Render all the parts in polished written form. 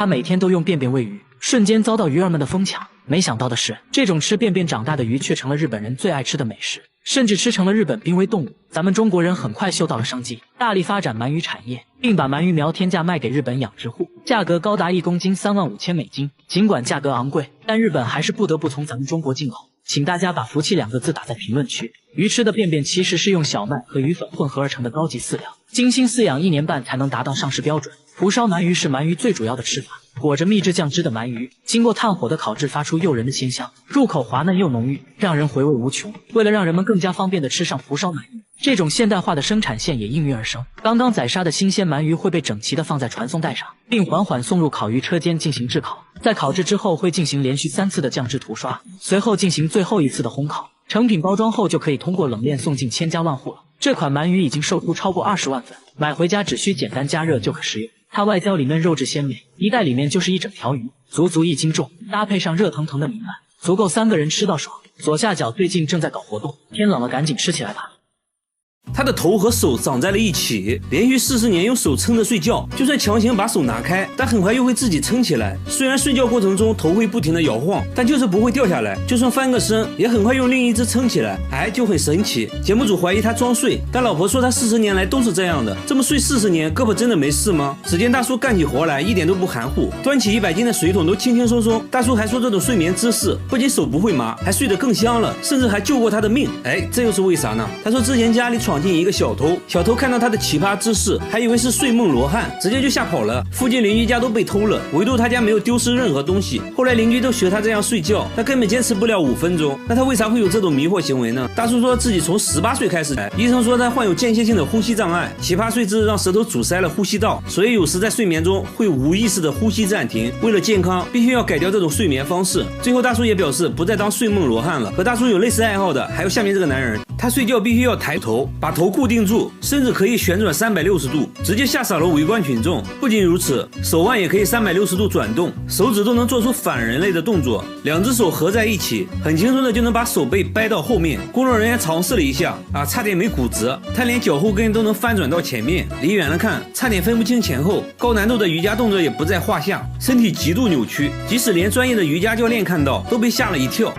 他每天都用便便喂鱼，瞬间遭到鱼儿们的疯抢。没想到的是，这种吃便便长大的鱼却成了日本人最爱吃的美食，甚至吃成了日本濒危动物。咱们中国人很快嗅到了商机，大力发展鳗鱼产业，并把鳗鱼苗天价卖给日本养殖户，价格高达1公斤35000美金。尽管价格昂贵，但日本还是不得不从咱们中国进口。请大家把福气2个字打在评论区。鱼吃的便便其实是用小麦和鱼粉混合而成的高级饲料，精心饲养1年半才能达到上市标准。蒲烧鳗鱼是鳗鱼最主要的吃法，裹着秘制酱汁的鳗鱼，经过炭火的烤制，发出诱人的鲜香，入口滑嫩又浓郁，让人回味无穷。为了让人们更加方便地吃上蒲烧鳗鱼，这种现代化的生产线也应运而生。刚刚宰杀的新鲜鳗鱼会被整齐地放在传送带上，并缓缓送入烤鱼车间进行炙烤。在烤制之后，会进行连续3次的酱汁涂刷，随后进行最后1次的烘烤。成品包装后就可以通过冷链送进千家万户了。这款鳗鱼已经售出超过20万份，买回家只需简单加热就可食用。它外焦里嫩，肉质鲜美，一袋里面就是一整条鱼，足足1斤重，搭配上热腾腾的米饭，足够3个人吃到爽。左下角最近正在搞活动，天冷了赶紧吃起来吧。他的头和手长在了一起，连续40年用手撑着睡觉，就算强行把手拿开，但很快又会自己撑起来。虽然睡觉过程中头会不停的摇晃，但就是不会掉下来，就算翻个身，也很快用另一只撑起来，就很神奇。节目组怀疑他装睡，但老婆说他40年来都是这样的，这么睡40年，胳膊真的没事吗？只见大叔干起活来一点都不含糊，端起100斤的水桶都轻轻松松。大叔还说这种睡眠姿势不仅手不会麻，还睡得更香了，甚至还救过他的命。这又是为啥呢？他说之前家里闯进一个小偷，小偷看到他的奇葩姿势，还以为是睡梦罗汉，直接就吓跑了。附近邻居家都被偷了，唯独他家没有丢失任何东西。后来邻居都学他这样睡觉，他根本坚持不了5分钟。那他为啥会有这种迷惑行为呢？大叔说自己从18岁开始，医生说他患有间歇性的呼吸障碍，奇葩睡姿让舌头阻塞了呼吸道，所以有时在睡眠中会无意识的呼吸暂停。为了健康，必须要改掉这种睡眠方式。最后大叔也表示不再当睡梦罗汉了。和大叔有类似爱好的还有下面这个男人，他睡觉必须要抬头，把头固定住，甚至可以旋转360度，直接吓傻了围观群众。不仅如此，手腕也可以360度转动，手指都能做出反人类的动作，2只手合在一起，很轻松的就能把手背掰到后面。工作人员尝试了一下，差点没骨折，他连脚后跟都能翻转到前面，离远了看差点分不清前后。高难度的瑜伽动作也不在话下，身体极度扭曲，即使连专业的瑜伽教练看到都被吓了一跳。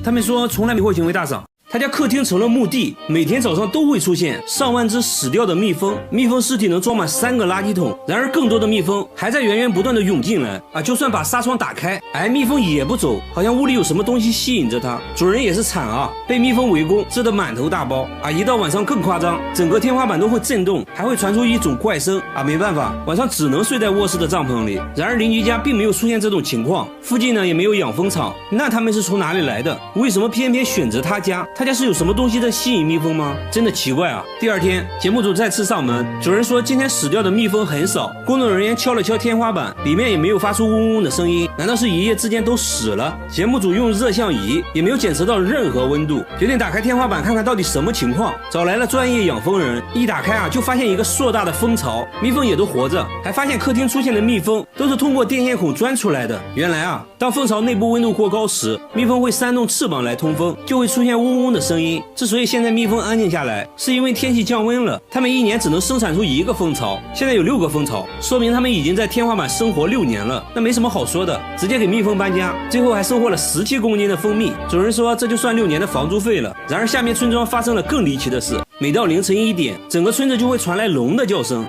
他们说从来迷惑行为大赏，他家客厅成了墓地，每天早上都会出现上万只死掉的蜜蜂，蜜蜂尸体能装满3个垃圾桶。然而更多的蜜蜂还在源源不断的涌进来就算把纱窗打开，蜜蜂也不走，好像屋里有什么东西吸引着它。主人也是惨被蜜蜂围攻，蛰得满头大包一到晚上更夸张，整个天花板都会震动，还会传出一种怪声没办法，晚上只能睡在卧室的帐篷里。然而邻居家并没有出现这种情况，附近呢也没有养蜂场，那他们是从哪里来的？为什么偏偏选择他家？他家是有什么东西在吸引蜜蜂吗？真的奇怪第二天节目组再次上门，主人说今天死掉的蜜蜂很少，工作人员敲了敲天花板，里面也没有发出嗡嗡的声音，难道是一夜之间都死了？节目组用热像仪也没有检测到任何温度，决定打开天花板看看到底什么情况。找来了专业养蜂人，一打开就发现一个硕大的蜂巢，蜜蜂也都活着，还发现客厅出现的蜜蜂都是通过电线孔钻出来的。原来当蜂巢内部温度过高时，蜜蜂会扇动翅膀来通风，就会出现嗡嗡的声音。之所以现在蜜蜂安静下来，是因为天气降温了，它们1年只能生产出1个蜂巢，现在有6个蜂巢，说明它们已经在天花板生活6年了。那没什么好说的，直接给蜜蜂搬家，最后还收获了17公斤的蜂蜜。主人说这就算6年的房租费了。然而下面村庄发生了更离奇的事，每到凌晨1点，整个村子就会传来龙的叫声。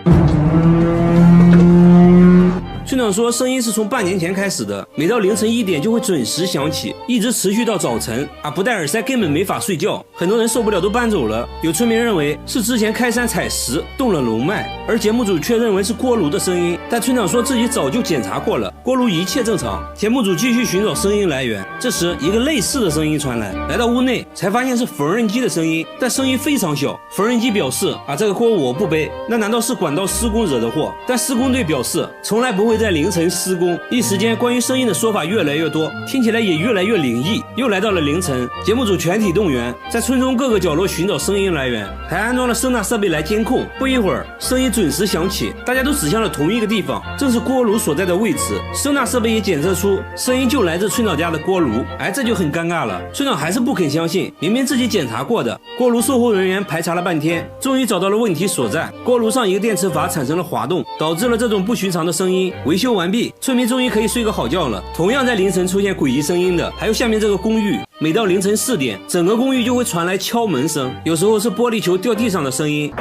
村长说声音是从半年前开始的，每到凌晨1点就会准时响起，一直持续到早晨不戴耳塞根本没法睡觉，很多人受不了都搬走了。有村民认为是之前开山采石动了龙脉，而节目组却认为是锅炉的声音，但村长说自己早就检查过了，锅炉一切正常。节目组继续寻找声音来源，这时一个类似的声音传来，来到屋内才发现是缝纫机的声音，但声音非常小。缝纫机表示这个锅我不背，那难道是管道施工惹的祸？但施工队表示从来不会在凌晨施工，一时间关于声音的说法越来越多，听起来也越来越灵异。又来到了凌晨，节目组全体动员，在村中各个角落寻找声音来源，还安装了声纳设备来监控。不一会儿，声音准时响起，大家都指向了同一个地方，正是锅炉所在的位置。声纳设备也检测出声音就来自村长家的锅炉。这就很尴尬了，村长还是不肯相信，明明自己检查过的。锅炉售后人员排查了半天，终于找到了问题所在，锅炉上一个电磁阀产生了滑动，导致了这种不寻常的声音。维修完毕，村民终于可以睡个好觉了。同样在凌晨出现诡异声音的还有下面这个公寓，每到凌晨4点，整个公寓就会传来敲门声，有时候是玻璃球掉地上的声音。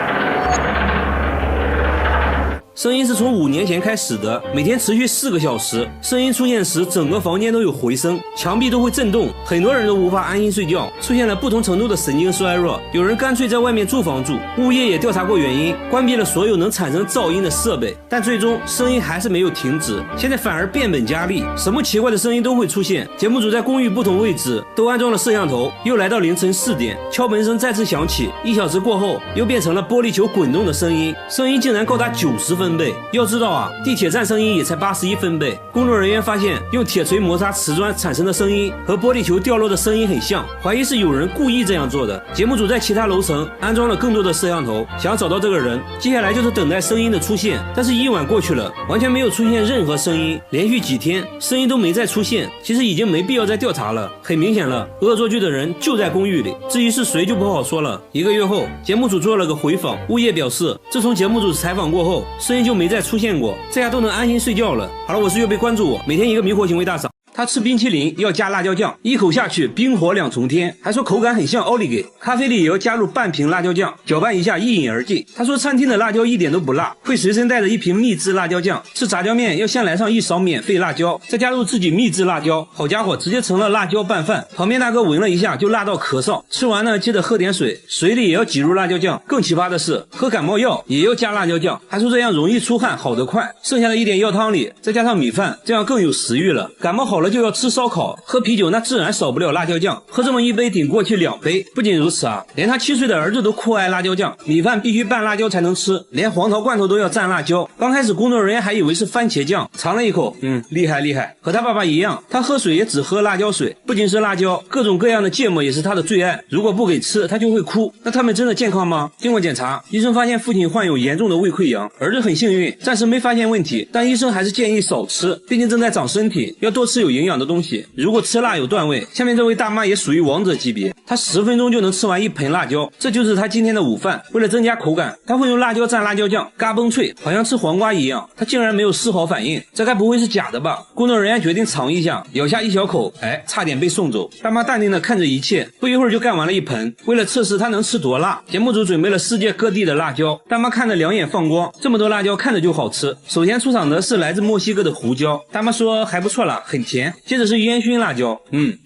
声音是从5年前开始的，每天持续4个小时。声音出现时，整个房间都有回声，墙壁都会震动，很多人都无法安心睡觉，出现了不同程度的神经衰弱。有人干脆在外面租房住。物业也调查过原因，关闭了所有能产生噪音的设备，但最终声音还是没有停止，现在反而变本加厉，什么奇怪的声音都会出现。节目组在公寓不同位置都安装了摄像头。又来到凌晨4点，敲门声再次响起，1小时过后又变成了玻璃球滚动的声音，声音竟然高达90分贝。要知道啊，地铁站声音也才81分贝。工作人员发现用铁锤摩擦瓷砖产生的声音和玻璃球掉落的声音很像，怀疑是有人故意这样做的。节目组在其他楼层安装了更多的摄像头，想找到这个人。接下来就是等待声音的出现，但是1晚过去了，完全没有出现任何声音，连续几天声音都没再出现。其实已经没必要再调查了，很明显了，恶作剧的人就在公寓里，至于是谁就不好说了。1个月后，节目组做了个回访，物业表示自从节目组采访过后，声音就没再出现过，这下都能安心睡觉了。好了，我是岳飞，关注我，每天一个迷惑行为大赏。他吃冰淇淋要加辣椒酱，一口下去冰火2重天，还说口感很像奥利给。咖啡里也要加入半瓶辣椒酱，搅拌一下一饮而尽。他说餐厅的辣椒一点都不辣，会随身带着一瓶秘制辣椒酱。吃炸酱面要先来上1勺免费辣椒，再加入自己秘制辣椒，好家伙，直接成了辣椒拌饭。旁边大哥闻了一下就辣到咳嗽，吃完呢记得喝点水，水里也要挤入辣椒酱。更奇葩的是，喝感冒药也要加辣椒酱，还说这样容易出汗，好得快。剩下的一点药汤里再加上米饭，这样更有食欲了。感冒好了就要吃烧烤，喝啤酒那自然少不了辣椒酱，喝这么一杯顶过去2杯。不仅如此啊，连他7岁的儿子都酷爱辣椒酱，米饭必须拌辣椒才能吃，连黄桃罐头都要蘸辣椒。刚开始工作人员还以为是番茄酱，尝了一口，厉害厉害。和他爸爸一样，他喝水也只喝辣椒水，不仅是辣椒，各种各样的芥末也是他的最爱，如果不给吃他就会哭。那他们真的健康吗？经过检查，医生发现父亲患有严重的胃溃疡，儿子很幸运，暂时没发现问题，但医生还是建议少吃，毕竟正在长身体，要多吃有营养的东西。如果吃辣有段位，下面这位大妈也属于王者级别，她10分钟就能吃完1盆辣椒，这就是她今天的午饭。为了增加口感，她会用辣椒蘸辣椒酱，嘎嘣脆，好像吃黄瓜一样。她竟然没有丝毫反应，这该不会是假的吧？工作人员决定尝一下，咬下1小口，差点被送走。大妈淡定地看着一切，不一会儿就干完了1盆。为了测试她能吃多辣，节目组准备了世界各地的辣椒。大妈看着两眼放光，这么多辣椒看着就好吃。首先出场的是来自墨西哥的胡椒，大妈说还不错啦，很甜。接着是烟熏辣椒，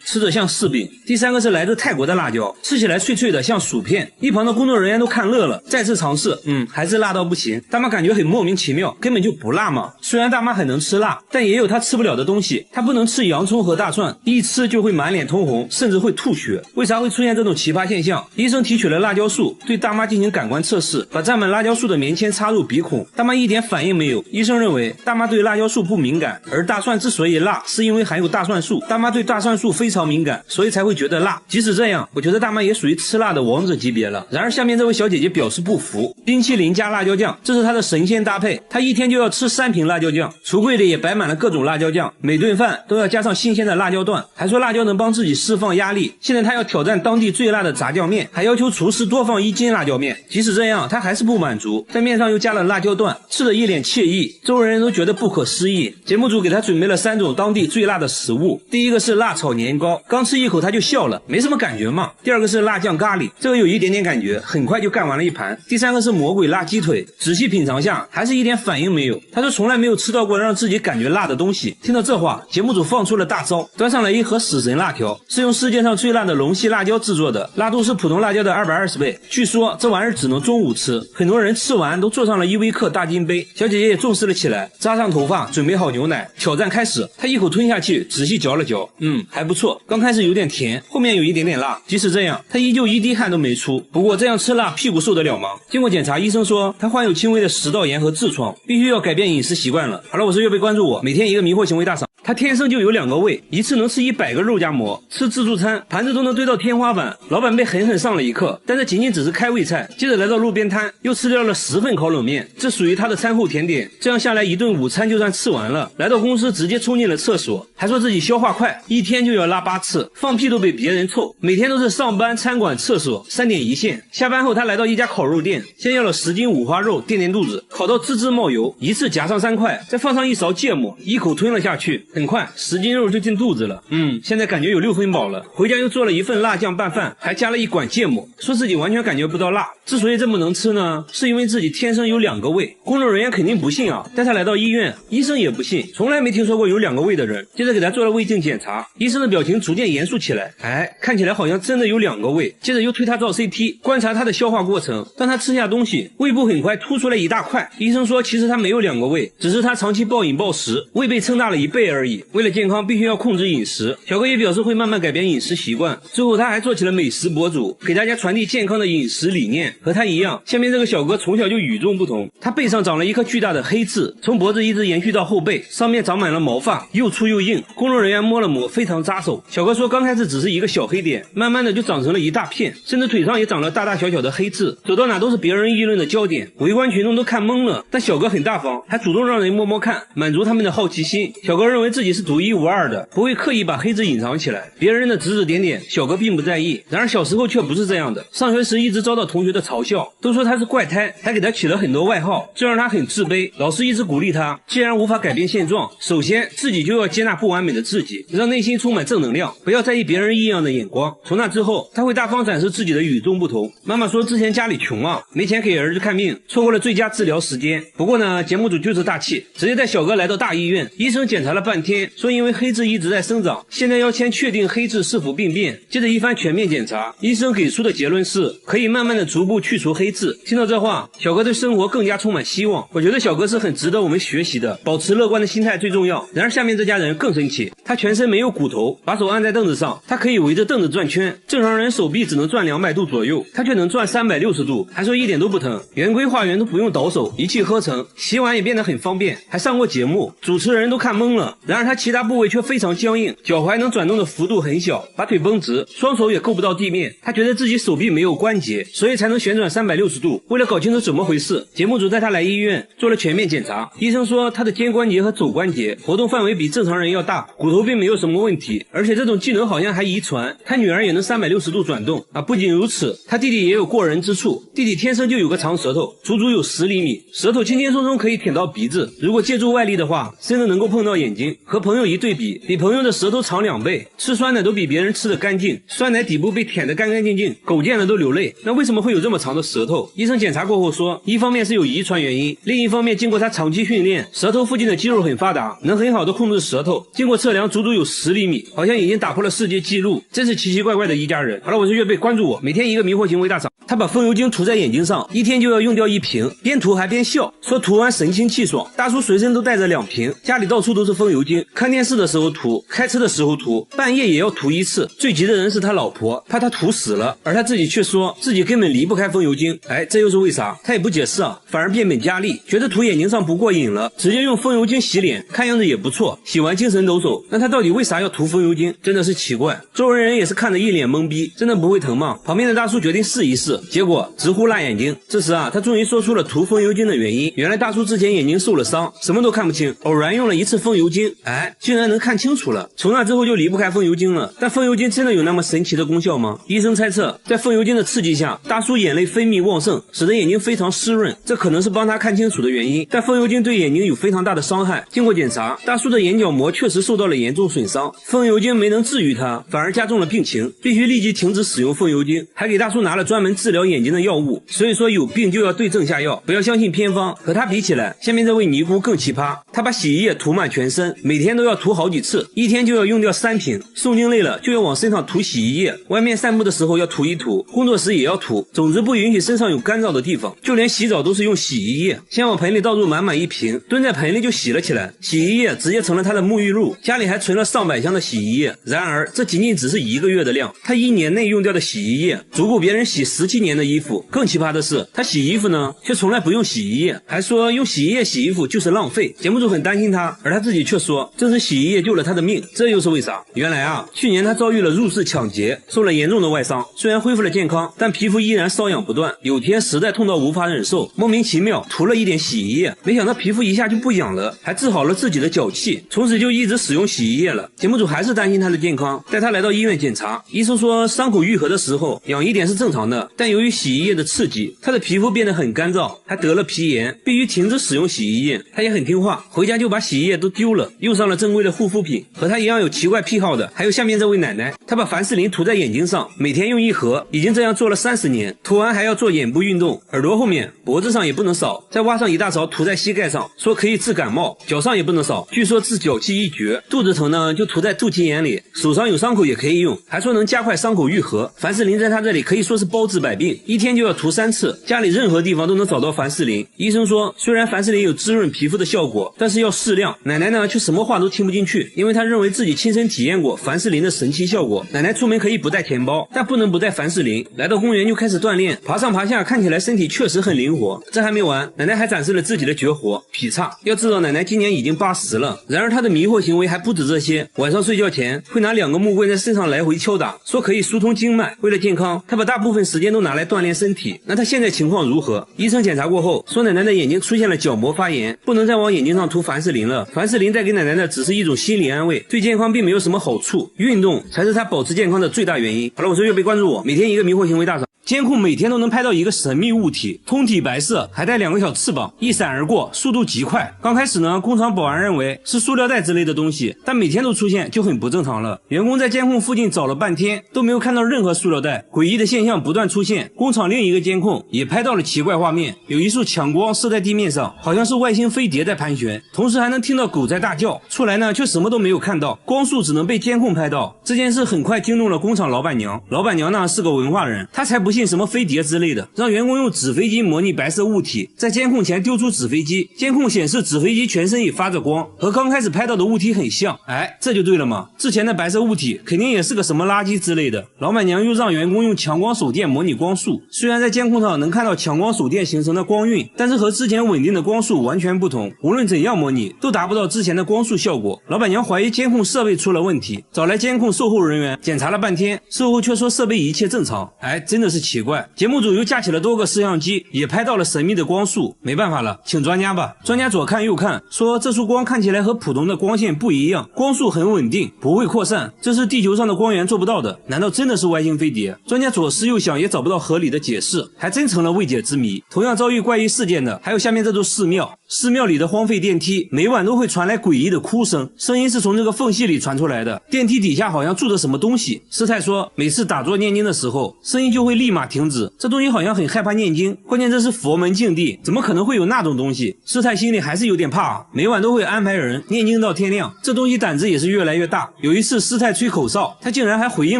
吃着像柿饼。第3个是来自泰国的辣椒，吃起来脆脆的像薯片。一旁的工作人员都看乐了，再次尝试，还是辣到不行。大妈感觉很莫名其妙，根本就不辣嘛。虽然大妈很能吃辣，但也有她吃不了的东西，她不能吃洋葱和大蒜，一吃就会满脸通红，甚至会吐血。为啥会出现这种奇葩现象？医生提取了辣椒素，对大妈进行感官测试，把沾满辣椒素的棉签插入鼻孔，大妈一点反应没有。医生认为大妈对辣椒素不敏感，而大蒜之所以辣，是因为含有大蒜素，大妈对大蒜素非常敏感，所以才会觉得辣。即使这样，我觉得大妈也属于吃辣的王者级别了。然而下面这位小姐姐表示不服，冰淇淋加辣椒酱，这是她的神仙搭配，她一天就要吃3瓶辣椒酱，橱柜里也摆满了各种辣椒酱，每顿饭都要加上新鲜的辣椒段，还说辣椒能帮自己释放压力。现在她要挑战当地最辣的炸酱面，还要求厨师多放1斤辣椒面。即使这样，她还是不满足，在面上又加了辣椒段，吃得一脸惬意，周围人都觉得不可思议。节目组给她准备了3种当地最辣的食物，第一个是辣炒年糕，刚吃一口她就笑了，没什么感觉嘛。第2个是辣酱咖喱，这个有一点点感觉，很快就干完了1盘。第3个是魔鬼辣鸡腿，仔细品尝下还是一点反应没有。她说从来没有吃到过让自己感觉辣的东西。听到这话，节目组放出了大招，端上来一盒死神辣条，是用世界上最辣的龙溪辣椒制作的，辣度是普通辣椒的220倍。据说这玩意儿只能中午吃，很多人吃完都坐上了依维柯大金杯。小姐姐也重视了起来，扎上头发，准备好牛奶，挑战开始。她一口吞下去去，仔细嚼了嚼，还不错。刚开始有点甜，后面有一点点辣。即使这样，他依旧一滴汗都没出。不过这样吃辣，屁股受得了吗？经过检查，医生说他患有轻微的食道炎和痔疮，必须要改变饮食习惯了。好了，我是岳飞，关注我，每天一个迷惑行为大赏。他天生就有2个胃，一次能吃100个肉夹馍，吃自助餐盘子都能堆到天花板。老板被狠狠上了一课，但这仅仅只是开胃菜。接着来到路边摊，又吃掉了10份烤冷面，这属于他的餐后甜点。这样下来一顿午餐就算吃完了。来到公司直接冲进了厕所，还说自己消化快，一天就要拉8次，放屁都比别人臭。每天都是上班、餐馆、厕所3点一线。下班后他来到一家烤肉店，先要了10斤五花肉垫垫肚子，烤到滋滋冒油，一次夹上3块，再放上1勺芥末，一口吞了下去。很快10斤肉就进肚子了，现在感觉有6分饱了。回家又做了1份辣酱拌饭，还加了1管芥末，说自己完全感觉不到辣。之所以这么能吃呢，是因为自己天生有2个胃。工作人员肯定不信啊，带他来到医院，医生也不信，从来没听说过有2个胃的人。接着给他做了胃镜检查，医生的表情逐渐严肃起来，看起来好像真的有2个胃。接着又推他照 CT， 观察他的消化过程。当他吃下东西，胃部很快凸出来一大块。医生说其实他没有2个胃，只是他长期暴饮暴食，胃被撑大了1倍而已。为了健康必须要控制饮食，小哥也表示会慢慢改变饮食习惯。之后他还做起了美食博主，给大家传递健康的饮食理念。和他一样，下面这个小哥从小就与众不同，他背上长了一颗巨大的黑痣，从脖子一直延续到后背，上面长满了毛发，又粗又硬。工作人员摸了摸，非常扎手。小哥说刚开始只是一个小黑点，慢慢的就长成了一大片，甚至腿上也长了大大小小的黑痣，走到哪都是别人议论的焦点，围观群众都看懵了。但小哥很大方，还主动让人摸摸看，满足他们的好奇心。小哥认为自己是独一无二的，不会刻意把黑痣隐藏起来，别人的指指点点小哥并不在意。然而小时候却不是这样的，上学时一直遭到同学的嘲笑，都说他是怪胎，还给他起了很多外号，这让他很自卑。老师一直鼓励他，既然无法改变现状，首先自己就要接纳不完美的自己，让内心充满正能量，不要在意别人异样的眼光。从那之后，他会大方展示自己的与众不同。妈妈说之前家里穷啊，没钱给儿子看病，错过了最佳治疗时间。不过呢，节目组就是大气，直接带小哥来到大医院，医生检查了半天，说因为黑痣一直在生长，现在要先确定黑痣是否病变。接着一番全面检查，医生给出的结论是可以慢慢的逐步去除黑痣。听到这话，小哥对生活更加充满希望。我觉得小哥是很值得我们学习的，保持乐观的心态最重要。然而下面这家人更神奇，他全身没有骨头，把手按在凳子上，他可以围着凳子转圈，正常人手臂只能转200度左右，他却能转360度，还说一点都不疼。圆规画圆都不用倒手，一气呵成，洗碗也变得很方便，还上过节目，主持人都看懵了。然而他其他部位却非常僵硬，脚踝能转动的幅度很小，把腿绷直，双手也够不到地面。他觉得自己手臂没有关节，所以才能旋转360度。为了搞清楚怎么回事，节目组带他来医院做了全面检查。医生说他的肩关节和肘关节活动范围比正常人要大，骨头并没有什么问题，而且这种技能好像还遗传，他女儿也能360度转动啊！不仅如此，他弟弟也有过人之处，弟弟天生就有个长舌头，足足有10厘米，舌头轻轻松松可以舔到鼻子，如果借助外力的话，甚至能够碰到眼睛。和朋友一对比，比朋友的舌头长2倍，吃酸奶都比别人吃得干净，酸奶底部被舔得干干净净，狗见了都流泪。那为什么会有这么长的舌头？医生检查过后说，一方面是有遗传原因，另一方面经过他长期训练，舌头附近的肌肉很发达，能很好的控制舌头。经过测量，足足有10厘米，好像已经打破了世界纪录，真是奇奇怪怪的一家人。好了，我是岳贝，关注我，每天一个迷惑行为大赏。他把风油精涂在眼睛上，一天就要用掉1瓶，边涂还边笑，说涂完神清气爽。大叔随身都带着2瓶，家里到处都是风油精，看电视的时候涂，开车的时候涂，半夜也要涂1次。最急的人是他老婆，怕他涂死了，而他自己却说自己根本离不开风油精。这又是为啥？他也不解释啊，反而变本加厉，觉得涂眼睛上不过瘾了，直接用风油精洗脸，看样子也不错，洗完精神抖擞。那他到底为啥要涂风油精？真的是奇怪。周围人也是看得一脸懵逼，真的不会疼吗？旁边的大叔决定试一试，结果直呼辣眼睛。这时啊，他终于说出了涂风油精的原因。原来大叔之前眼睛受了伤，什么都看不清，偶然用了1次风油精，竟然能看清楚了。从那之后就离不开风油精了。但风油精真的有那么神奇的功效吗？医生猜测，在风油精的刺激下，大叔眼泪分泌旺盛，使得眼睛非常湿润，这可能是帮他看清楚的原因。但风油精对眼睛有非常大的伤害。经过检查，大叔的眼角膜确实受到了严重损伤，风油精没能治愈他，反而加重了病情，必须立即停止使用风油精，还给大叔拿了专门治疗眼睛的药物。所以说有病就要对症下药，不要相信偏方。和他比起来，下面这位尼姑更奇葩，他把洗衣液涂满全身，每天都要涂好几次，一天就要用掉3瓶。诵经累了就要往身上涂洗衣液，外面散步的时候要涂一涂，工作时也要涂，总之不允许身上有干燥的地方。就连洗澡都是用洗衣液，先往盆里倒入满满1瓶，蹲在盆里就洗了起来，洗衣液直接成了他的沐浴露，家里还存了上百箱的洗衣液。然而这仅仅只是1个月的量，他1年内用掉的洗衣液足够别人洗17年的衣服。更奇葩的是，他洗衣服呢却从来不用洗衣液，还说用洗衣液洗衣服就是浪费。节目组很担心他，而他自己却说正是洗衣液救了他的命。这又是为啥？原来啊，去年他遭遇了入室抢劫，受了严重的外伤，虽然恢复了健康，但皮肤依然瘙痒不断。有天实在痛到无法忍受，莫名其妙涂了一点洗衣液，没想到皮肤一下就不痒了，还治好了自己的脚气，从此就一直使用洗衣液了。节目组还是担心他的健康，带他来到医院检查，医生说伤口愈合的时候痒一点是正常的，但由于洗衣液的刺激，他的皮肤变得很干燥，还得了皮炎，必须停止使用洗衣液。他也很听话，回家就把洗衣液都丢了，用上了正规的护肤品。和他一样有奇怪癖好的还有下面这位奶奶，她把凡士林涂在眼睛上，每天用1盒，已经这样做了30年，涂完还要做眼部运动，耳朵后面脖子上也不能少，再挖上一大勺涂在膝盖上，说可以治感冒，脚上也不能少，据说治脚气一绝。肚子疼呢就涂在肚脐眼里，手上有伤口也可以用，还说能加快伤口愈合。凡士林在他这里可以说是包治百病，一天就要涂3次，家里任何地方都能找到凡士林。医生说虽然凡士林有滋润皮肤的效果，但是要适量。奶奶呢却什么话都听不进去，因为她认为自己亲身体验过凡士林的神奇效果。奶奶出门可以不带钱包，但不能不带凡士林。来到公园就开始锻炼，爬上爬下，看起来身体确实很灵活。这还没完，奶奶还展示了自己的绝活劈叉。要知道奶奶今年已经80了，然而她的迷惑行为还不止这些，晚上睡觉前会拿2个木棍在身上来回敲打，说可以疏通经脉。为了健康，她把大部分时间都拿来锻炼身体。那她现在情况如何？医生检查过后说奶奶的眼睛出现了角膜发炎，不能再往眼睛上涂凡士林了。凡士林带给奶奶的只是一种心理安慰，对健康并没有什么好处，运动才是她保持健康的最大原因。好了，我是岳飞，关注我，每天一个迷惑行为大赏。监控每天都能拍到一个神秘物体，通体白色，还带2个小翅膀，一闪而过，速度极快。刚开始呢，工厂保安认为是塑料袋之类的东西，但每天都出现就很不正常了。员工在监控附近找了半天，都没有看到任何塑料袋，诡异的现象不断出现。工厂另一个监控也拍到了奇怪画面，有一束强光射在地面上，好像是外星飞碟在盘旋，同时还能听到狗在大叫。出来呢，却什么都没有看到，光束只能被监控拍到。这件事很快惊动了工厂老板娘，老板娘呢是个文化人，她才不信什么飞碟之类的，让员工用纸飞机模拟白色物体，在监控前丢出纸飞机，监控显示纸飞机全身也发着光，和刚开始拍到的物体很像。哎，这就对了嘛，之前的白色物体肯定也是个什么垃圾之类的。老板娘又让员工用强光手电模拟光束，虽然在监控上能看到强光手电形成的光晕，但是和之前稳定的光束完全不同，无论怎样模拟都达不到之前的光束效果。老板娘怀疑监控设备出了问题，找来监控售后人员检查了半天，售后却说设备一切正常。哎，真的是奇怪。节目组又架起了多个摄像机，也拍到了神秘的光束。没办法了，请专家吧。专家左看右看，说这束光看起来和普通的光线不一样，光束很稳定，不会扩散，这是地球上的光源做不到的。难道真的是外星飞碟？专家左思右想也找不到合理的解释，还真成了未解之谜。同样遭遇怪异事件的还有下面这座寺庙，寺庙里的荒废电梯每晚都会传来诡异的哭声，声音是从这个缝隙里传出来的，电梯底下好像住着什么东西。师太说每次打坐念经的时候，声音就会立马停止，这东西好像很害怕念经，关键这是佛门净地，怎么可能会有那种东西？师太心里还是有点怕，每晚都会安排人念经到天亮，这东西胆子也是越来越大。有一次师太吹口哨，他竟然还回应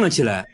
了起来，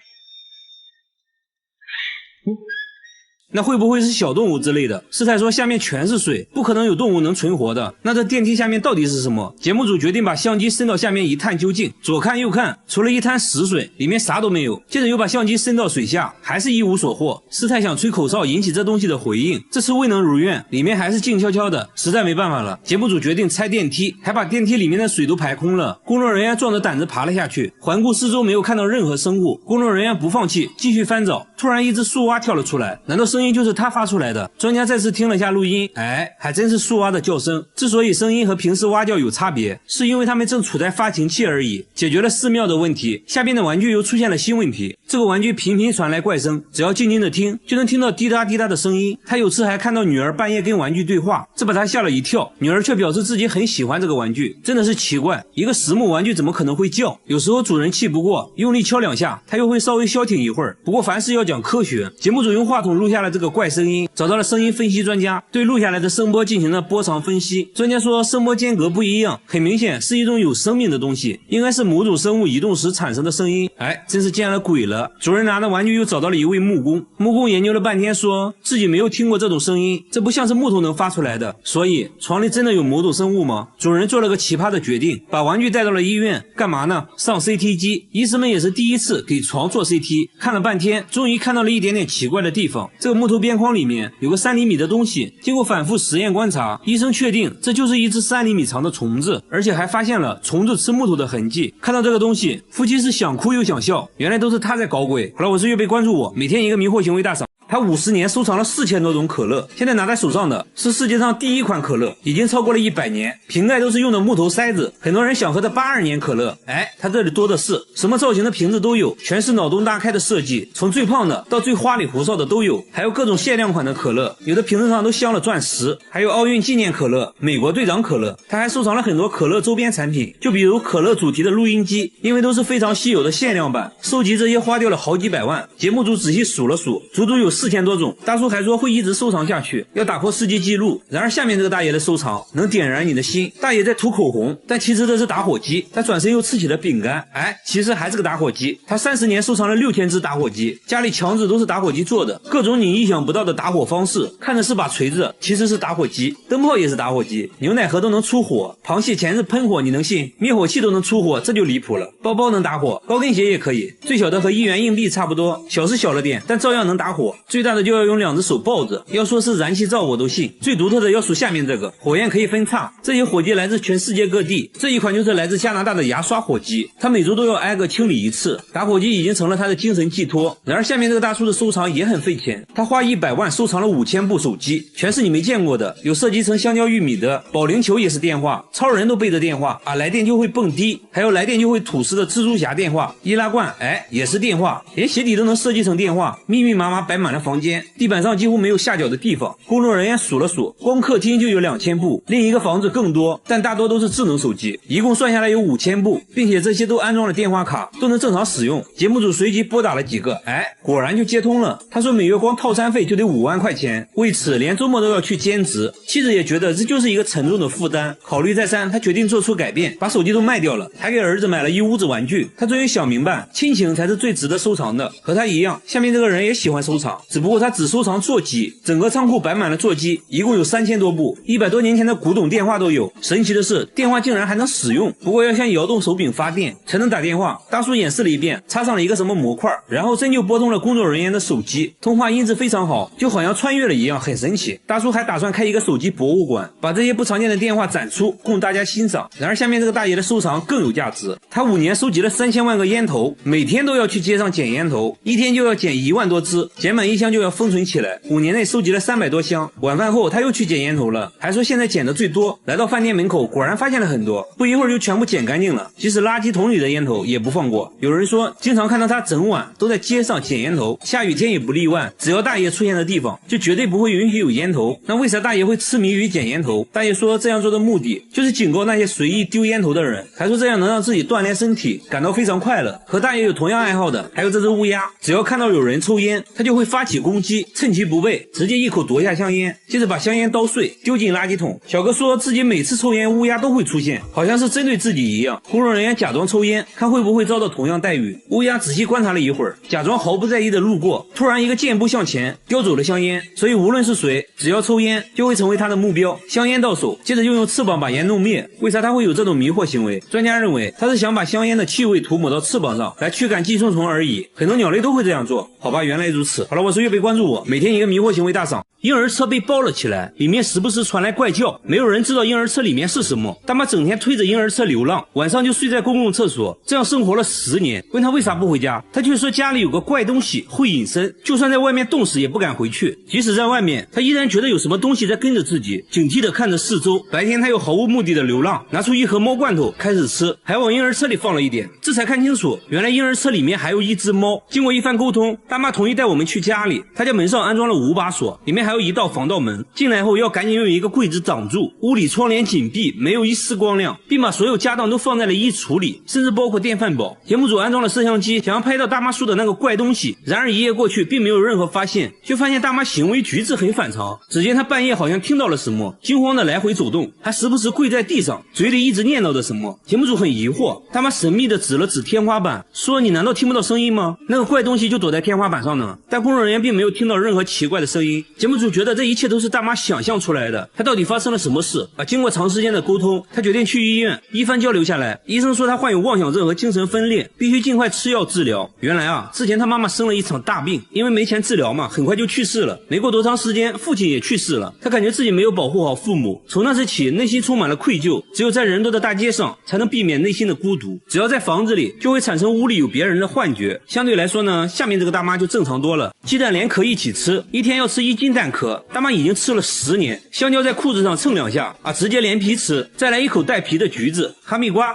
那会不会是小动物之类的？师太说下面全是水，不可能有动物能存活的，那这电梯下面到底是什么？节目组决定把相机伸到下面一探究竟，左看右看，除了一滩死水，里面啥都没有。接着又把相机伸到水下，还是一无所获。师太想吹口哨引起这东西的回应，这次未能如愿，里面还是静悄悄的，实在没办法了。节目组决定拆电梯，还把电梯里面的水都排空了。工作人员壮着胆子爬了下去，环顾四周没有看到任何生物，工作人员不放弃，继续翻找。突然一只树蛙跳了出来，难道声音就是他发出来的？专家再次听了下录音，哎，还真是树蛙的叫声。之所以声音和平时蛙叫有差别，是因为它们正处在发情期而已。解决了寺庙的问题，下边的玩具又出现了新问题。这个玩具频频传来怪声，只要静静的听，就能听到滴答滴答的声音。他有次还看到女儿半夜跟玩具对话，这把他吓了一跳。女儿却表示自己很喜欢这个玩具，真的是奇怪，一个实木玩具怎么可能会叫？有时候主人气不过，用力敲2下，它又会稍微消停一会儿。不过凡事要讲科学，节目组用话筒录下了这个怪声音，找到了声音分析专家，对录下来的声波进行了波长分析。专家说声波间隔不一样，很明显是一种有生命的东西，应该是某种生物移动时产生的声音。哎，真是见了鬼了！主人拿着玩具又找到了一位木工，木工研究了半天，说自己没有听过这种声音，这不像是木头能发出来的。所以床里真的有某种生物吗？主人做了个奇葩的决定，把玩具带到了医院，干嘛呢？上 CT 机。医生们也是第一次给床做 CT， 看了半天，终于看到了一点点奇怪的地方。这个木头边框里面有个3厘米的东西，经过反复实验观察，医生确定这就是一只3厘米长的虫子，而且还发现了虫子吃木头的痕迹。看到这个东西，夫妻是想哭又想笑，原来都是他在搞鬼。好了，我是月贝，关注我，每天一个迷惑行为大赏。他50年收藏了4000多种可乐，现在拿在手上的是世界上第一款可乐，已经超过了100年，瓶盖都是用的木头塞子。很多人想喝的82年可乐，哎，他这里多的是，什么造型的瓶子都有，全是脑洞大开的设计，从最胖的到最花里胡哨的都有，还有各种限量款的可乐，有的瓶子上都镶了钻石，还有奥运纪念可乐、美国队长可乐。他还收藏了很多可乐周边产品，就比如可乐主题的录音机，因为都是非常稀有的限量版，收集这些花掉了好几百万。节目组仔细数了数，足足有4000多种。大叔还说会一直收藏下去，要打破世界纪录。然而下面这个大爷的收藏能点燃你的心。大爷在涂口红，但其实这是打火机。他转身又吃起了饼干，哎，其实还是个打火机。他30年收藏了6000只打火机，家里墙纸都是打火机做的，各种你意想不到的打火方式。看着是把锤子，其实是打火机。灯泡也是打火机，牛奶盒都能出火，螃蟹钳子喷火你能信？灭火器都能出火，这就离谱了。包包能打火，高跟鞋也可以，最小的和1元硬币差不多，小是小了点，但照样能打火。最大的就要用2只手抱着，要说是燃气灶我都信。最独特的要数下面这个，火焰可以分叉，这些火机来自全世界各地。这一款就是来自加拿大的牙刷火机，他每周都要挨个清理一次，打火机已经成了他的精神寄托。然而下面这个大叔的收藏也很费钱，他花100万收藏了5000部手机，全是你没见过的，有设计成香蕉玉米的，保龄球也是电话，超人都背着电话啊，来电就会蹦迪，还有来电就会吐丝的蜘蛛侠电话，易拉罐哎也是电话，连鞋底都能设计成电话，密密麻麻摆满了房间，地板上几乎没有下脚的地方。工作人员数了数，光客厅就有2000部，另一个房子更多，但大多都是智能手机，一共算下来有5000部，并且这些都安装了电话卡，都能正常使用。节目组随即拨打了几个，哎，果然就接通了。他说每月光套餐费就得5万块钱，为此连周末都要去兼职。妻子也觉得这就是一个沉重的负担，考虑再三，他决定做出改变，把手机都卖掉了，还给儿子买了一屋子玩具。他终于想明白，亲情才是最值得收藏的。和他一样，下面这个人也喜欢收藏，只不过他只收藏座机，整个仓库摆满了座机，一共有3000多部，100多年前的古董电话都有。神奇的是，电话竟然还能使用，不过要像摇动手柄发电才能打电话。大叔演示了一遍，插上了一个什么模块，然后真就拨通了工作人员的手机，通话音质非常好，就好像穿越了一样，很神奇。大叔还打算开一个手机博物馆，把这些不常见的电话展出，供大家欣赏。然而下面这个大爷的收藏更有价值，他5年收集了3000万个烟头，每天都要去街上捡烟头，一天就要捡1万多支，捡满1箱就要封存起来。5年内收集了300多箱。晚饭后他又去捡烟头了，还说现在捡的最多。来到饭店门口，果然发现了很多，不一会儿就全部捡干净了，即使垃圾桶里的烟头也不放过。有人说经常看到他整晚都在街上捡烟头，下雨天也不例外，只要大爷出现的地方就绝对不会允许有烟头。那为啥大爷会痴迷于捡烟头？大爷说这样做的目的就是警告那些随意丢烟头的人，还说这样能让自己锻炼身体，感到非常快乐。和大爷有同样爱好的还有这只乌鸦，只要看到有人抽烟，他就会发起攻击，趁其不备直接一口夺下香烟，接着把香烟捣碎丢进垃圾桶。小哥说自己每次抽烟乌鸦都会出现，好像是针对自己一样。工作人员假装抽烟，看会不会遭到同样待遇。乌鸦仔细观察了一会儿，假装毫不在意的路过，突然一个箭步向前叼走了香烟。所以无论是谁，只要抽烟就会成为他的目标。香烟到手，接着又用翅膀把烟弄灭。为啥他会有这种迷惑行为？专家认为他是想把香烟的气味涂抹到翅膀上来驱赶寄生虫而已。很多鸟类都会这样做。好吧，原来如此。好了，我是月贝，关注我，每天一个迷惑行为大赏。婴儿车被包了起来，里面时不时传来怪叫，没有人知道婴儿车里面是什么。大妈整天推着婴儿车流浪，晚上就睡在公共厕所，这样生活了10年。问他为啥不回家，他却说家里有个怪东西会隐身，就算在外面冻死也不敢回去。即使在外面，他依然觉得有什么东西在跟着自己，警惕地看着四周。白天他又毫无目的的流浪，拿出一盒猫罐头开始吃，还往婴儿车里放了一点，这才看清楚，原来婴儿车里面还有一只猫。经过一番沟通，大妈同意带我们去家，家里，他家门上安装了5把锁，里面还有一道防盗门。进来后要赶紧用一个柜子挡住，屋里窗帘紧闭，没有一丝光亮，并把所有家当都放在了衣橱里，甚至包括电饭煲。节目组安装了摄像机，想要拍到大妈说的那个怪东西，然而一夜过去，并没有任何发现，就发现大妈行为举止很反常。只见她半夜好像听到了什么，惊慌的来回走动，还时不时跪在地上，嘴里一直念叨着什么。节目组很疑惑，大妈神秘的指了指天花板，说：“你难道听不到声音吗？那个怪东西就躲在天花板上呢。”但工作人员并没有听到任何奇怪的声音。节目组觉得这一切都是大妈想象出来的，她到底发生了什么事啊？经过长时间的沟通，她决定去医院。一番交流下来，医生说她患有妄想症和精神分裂，必须尽快吃药治疗。原来啊，之前她妈妈生了一场大病，因为没钱治疗嘛，很快就去世了。没过多长时间，父亲也去世了。她感觉自己没有保护好父母，从那时起内心充满了愧疚，只有在人多的大街上才能避免内心的孤独，只要在房子里就会产生屋里有别人的幻觉。相对来说呢，下面这个大妈就正常多了。鸡蛋连壳一起吃，一天要吃1斤蛋壳，大妈已经吃了10年。香蕉在裤子上蹭2下啊，直接连皮吃，再来一口带皮的橘子。哈密瓜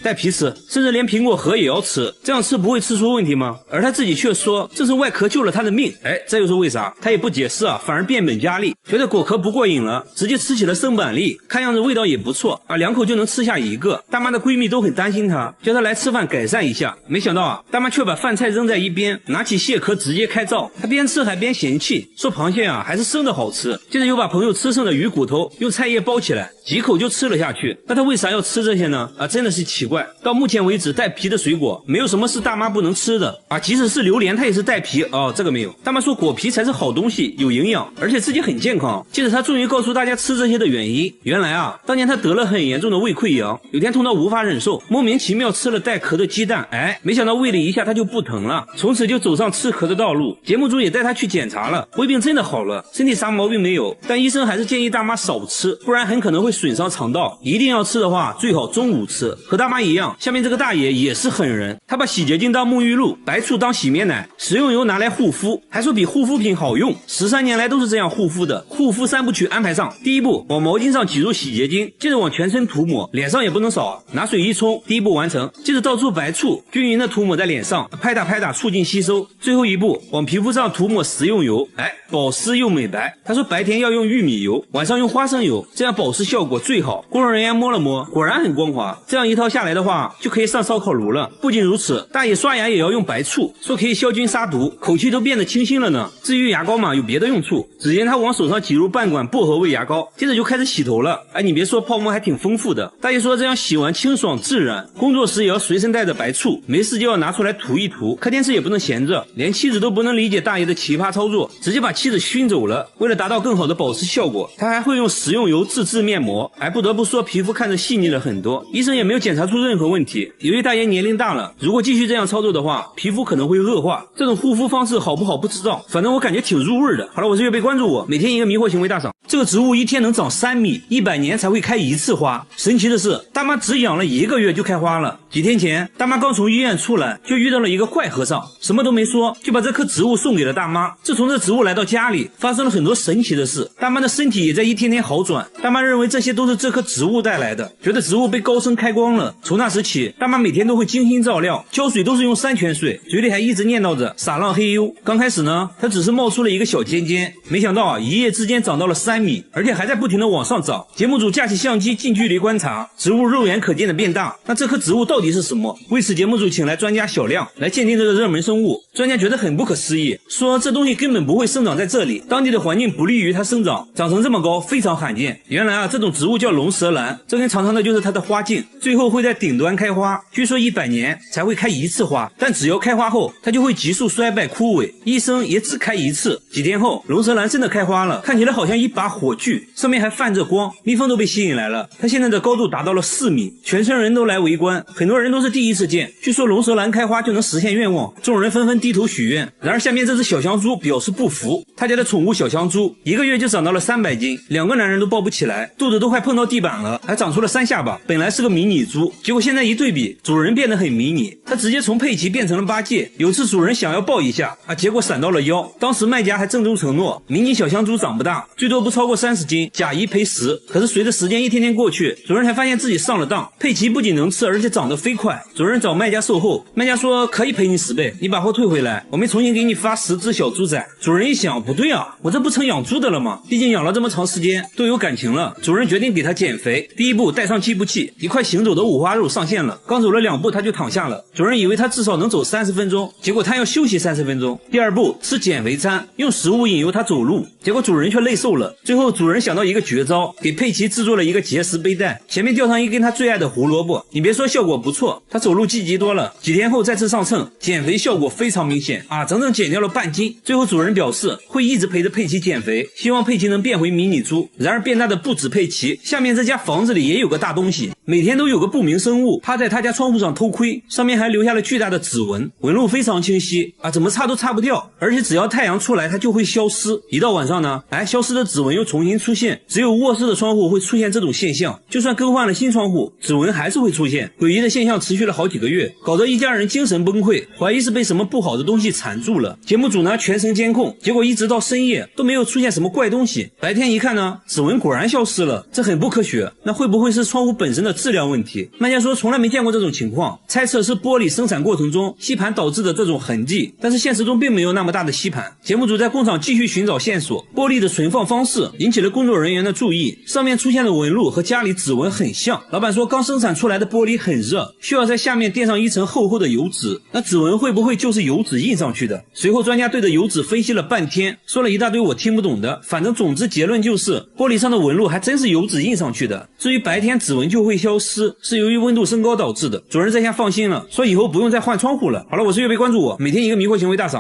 带皮吃，甚至连苹果核也要吃，这样吃不会吃出问题吗？而他自己却说这是外壳救了他的命。这又是为啥？他也不解释啊，反而变本加厉，觉得果壳不过瘾了，直接吃起了生板栗，看样子味道也不错啊，2口就能吃下1个。大妈的闺蜜都很担心她，叫她来吃饭改善一下。没想到啊，大妈却把饭菜扔在一边，拿起蟹壳直接开灶。她边吃还边嫌弃，说螃蟹啊还是生的好吃。接着又把朋友吃剩的鱼骨头用菜叶包起来，几口就吃了下去。那她为啥要吃这些呢？真的是奇怪。到目前为止，带皮的水果没有什么是大妈不能吃的啊，即使是榴莲它也是带皮这个没有。大妈说果皮才是好东西，有营养，而且自己很健康。接着她终于告诉大家吃这些的原因。原来啊，当年她得了很严重的胃溃疡，有天痛到无法忍受，莫名其妙吃了带壳的鸡蛋，没想到胃里一下她就不疼了，从此就走上吃壳的道路。节目组也带她去检查了，胃病真的好了，身体啥毛病没有，但医生还是建议大妈少吃，不然很可能会损伤肠道。一定要吃的话，最好中午吃。和大妈一样，下面这个大爷也是狠人，他把洗洁精当沐浴露，白醋当洗面奶，食用油拿来护肤，还说比护肤品好用。13年来都是这样护肤的。护肤3部曲安排上，第一步往毛巾上挤入洗洁精，接着往全身涂抹，脸上也不能少，拿水一冲，第一步完成。接着倒出白醋，均匀的涂抹在脸上，拍打促进吸收。最后一步往皮肤上涂抹食用油，保湿又美白。他说白天要用玉米油，晚上用花生油，这样保湿效果最好。工作人员摸了摸，果然很光滑。这样一套下来的话，就可以上烧烤炉了。不仅如此，大爷刷牙也要用白醋，说可以消菌杀毒，口气都变得清新了呢。至于牙膏嘛，有别的用处。只见他往手上挤入半管薄荷味牙膏，接着就开始洗头了。你别说，泡沫还挺丰富的。大爷说这样洗完清爽自然，工作时也要随身带着白醋，没事就要拿出来涂一涂。看电视也不能闲着，连妻子都不能理解大爷的奇葩操作，直接把妻子熏走了。为了达到更好的保湿效果，他还会用食用油自制面膜。不得不说皮肤看着细腻了很多，医生也没有检查出任何问题。由于大爷年龄大了，如果继续这样操作的话，皮肤可能会恶化。这种护肤方式好不好不知道，反正我感觉挺入味的。好了，我是月贝，关注我，每天一个迷惑行为大赏。这个植物一天能长3米，100年才会开1次花。神奇的是，大妈只养了1个月就开花了。几天前，大妈刚从医院出来，就遇到了一个坏和尚，什么都没说，就把这棵植物送给了大妈。自从这植物来到家里，发生了很多神奇的事，大妈的身体也在一天天好转。大妈认为这些都是这棵植物带来的，觉得植物被高僧开光了。从那时起，大妈每天都会精心照料，浇水都是用山泉水，嘴里还一直念叨着撒浪嘿呦。刚开始呢，它只是冒出了一个小尖尖，没想到一夜之间长到了3米，而且还在不停的往上涨。节目组架起相机近距离观察，植物肉眼可见的变大。那这棵植物到底是什么？为此节目组请来专家小亮来鉴定这个热门生物。专家觉得很不可思议，说这东西根本不会生长在这里，当地的环境不利于它生长，长成这么高非常罕见。原来这种植物叫龙舌兰，这根长长的就是它的花茎，最后会在顶端开花，据说100年才会开1次花，但只要开花后它就会急速衰败枯萎，一生也只开1次。几天后，龙舌兰真的开花了，看起来好像一把火炬，上面还泛着光，蜜蜂都被吸引来了。它现在的高度达到了4米，全村人都来围观，很多人都是第一次见。据说龙舌兰开花就能实现愿望，众人纷纷低头许愿。然而下面这只小香猪表示不服，他家的宠物小香猪1个月就长到了300斤，2个男人都抱不起来，肚子都快碰到地板了，还长出了3下巴。本来是个迷你猪，结果现在一对比，主人变得很迷你，他直接从佩奇变成了八戒。有次主人想要抱一下结果闪到了腰，当时卖家还郑重承诺，迷你小香猪长不大，最多不超过30斤，假一赔10。可是随着时间一天天过去，主人才发现自己上了当，佩奇不仅能吃，而且长得飞快。主人找卖家售后，卖家说可以赔你10倍，你把货退回来，我们重新给你发10只小猪仔。主人一想，不对啊，我这不成养猪的了吗？毕竟养了这么长时间，都有感情了。主人决定给它减肥。第一步，带上计步器，一块行走的五花肉上线了。刚走了2步，它就躺下了。主人以为它至少能走30分钟，结果它要休息30分钟。第二步，吃减肥餐，用食物引诱它走路，结果主人却累瘦了。最后主人想到一个绝招，给佩奇制作了一个结实背带，前面吊上一根他最爱的胡萝卜。你别说，效果不错，他走路积极多了。几天后再次上秤，减肥效果非常明显啊，整整减掉了半斤。最后主人表示会一直陪着佩奇减肥，希望佩奇能变回迷你猪。然而变大的不止佩奇，下面这家房子里也有个大东西，每天都有个不明生物趴在他家窗户上偷窥，上面还留下了巨大的指纹，纹路非常清晰啊，怎么擦都擦不掉，而且只要太阳出来它就会消失。一到晚上呢，消失的指纹又重新出现，只有卧室的窗户会出现这种现象，就算更换了新窗户，指纹还是会出现。诡异的现象持续了好几个月，搞得一家人精神崩溃，怀疑是被什么不好的东西缠住了。节目组呢全程监控，结果一直到深夜都没有出现什么怪东西。白天一看呢，指纹果然消失了，这很不科学。那会不会是窗户本身的质量问题？卖家说从来没见过这种情况，猜测是玻璃生产过程中吸盘导致的这种痕迹，但是现实中并没有那么大的吸盘。节目组在工厂继续寻找线索，玻璃的存放方式引起了工作人员的注意，上面出现的纹路和家里指纹很像。老板说刚生产出来的玻璃很热，需要在下面垫上一层厚厚的油纸，那指纹会不会就是油纸印上去的？随后专家对着油纸分析了半天，说了一大堆我听不懂的，反正总之结论就是玻璃上的纹路还真是油纸印上去的。至于白天指纹就会消失，是由于温度升高导致的。主人这下放心了，说以后不用再换窗户了。好了，我是月贝，关注我，每天一个迷惑行为大赏。